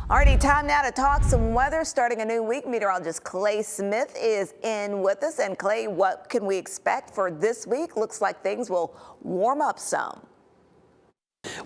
Alrighty, time now to talk some weather. Starting a new week, meteorologist Clay Smith is in with us. And Clay, what can we expect for this week? Looks like things will warm up some.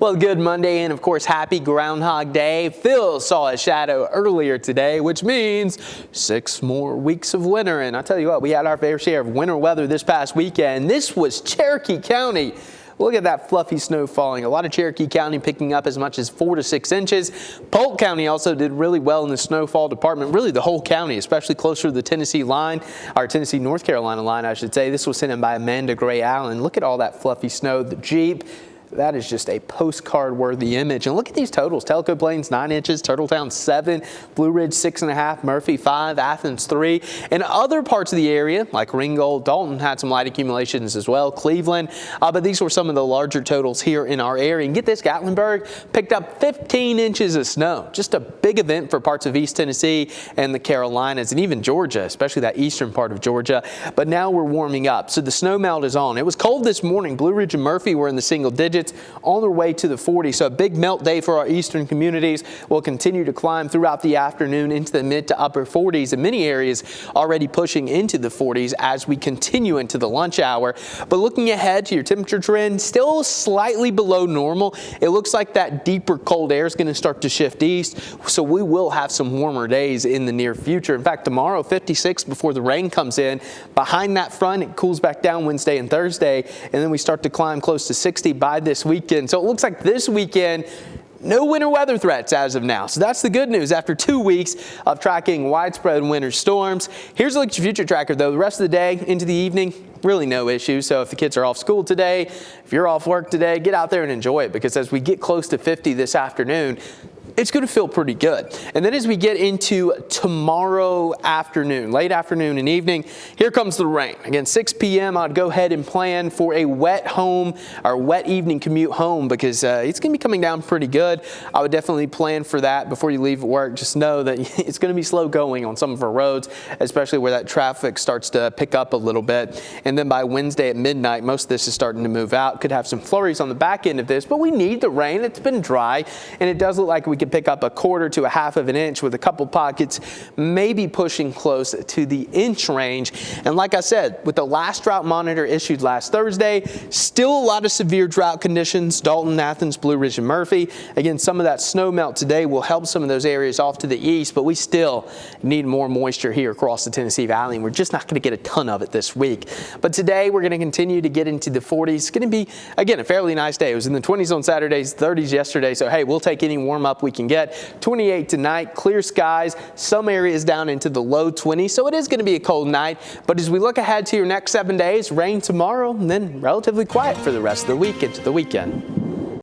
Well, good Monday and, of course, happy Groundhog Day. Phil saw a shadow earlier today, which means 6 more weeks of winter. And I tell you what, we had our fair share of winter weather this past weekend. This was Cherokee County. Look at that fluffy snow falling. A lot of Cherokee County picking up as much as 4 to 6 inches. Polk County also did really well in the snowfall department. Really the whole county, especially closer to the Tennessee line, or Tennessee-North Carolina line, I should say. This was sent in by Amanda Gray Allen. Look at all that fluffy snow. The Jeep. That is just a postcard-worthy image. And look at these totals. Tellico Plains 9 inches, Turtletown 7, Blue Ridge 6.5, Murphy 5, Athens 3. And other parts of the area, like Ringgold, Dalton, had some light accumulations as well. Cleveland, but these were some of the larger totals here in our area. And get this, Gatlinburg picked up 15 inches of snow. Just a big event for parts of East Tennessee and the Carolinas, and even Georgia, especially that eastern part of Georgia. But now we're warming up, so the snow melt is on. It was cold this morning. Blue Ridge and Murphy were in the single digits, on their way to the 40s. So a big melt day for our eastern communities. Will continue to climb throughout the afternoon into the mid to upper 40s, and many areas already pushing into the 40s as we continue into the lunch hour. But looking ahead to your temperature trend, still slightly below normal. It looks like that deeper cold air is going to start to shift east, so we will have some warmer days in the near future. In fact, tomorrow 56 before the rain comes in. Behind that front, it cools back down Wednesday and Thursday, and then we start to climb close to 60 by this weekend. So it looks like this weekend, no winter weather threats as of now. So that's the good news after 2 weeks of tracking widespread winter storms. Here's a look at your future tracker, though. The rest of the day into the evening, really no issue. So if the kids are off school today, if you're off work today, get out there and enjoy it, because as we get close to 50 this afternoon, it's going to feel pretty good. And then as we get into tomorrow afternoon, late afternoon and evening, here comes the rain. Again, 6 p.m. I'd go ahead and plan for a wet home or wet evening commute home, because it's going to be coming down pretty good. I would definitely plan for that before you leave work. Just know that it's going to be slow going on some of our roads, especially where that traffic starts to pick up a little bit. And then by Wednesday at midnight, most of this is starting to move out. Could have some flurries on the back end of this, but we need the rain. It's been dry, and it does look like we could pick up a 1/4 to a 1/2 of an inch, with a couple pockets maybe pushing close to the inch range. And like I said, with the last drought monitor issued last Thursday, still a lot of severe drought conditions. Dalton, Athens, Blue Ridge, and Murphy. Again, some of that snow melt today will help some of those areas off to the east, but we still need more moisture here across the Tennessee Valley, and we're just not going to get a ton of it this week. But today we're going to continue to get into the 40s. It's going to be, again, a fairly nice day. It was in the 20s on Saturdays, 30s yesterday, so hey, we'll take any warm up we can get. 28 tonight, clear skies, some areas down into the low 20s, so it is going to be a cold night. But as we look ahead to your next 7 days, rain tomorrow, and then relatively quiet for the rest of the week into the weekend.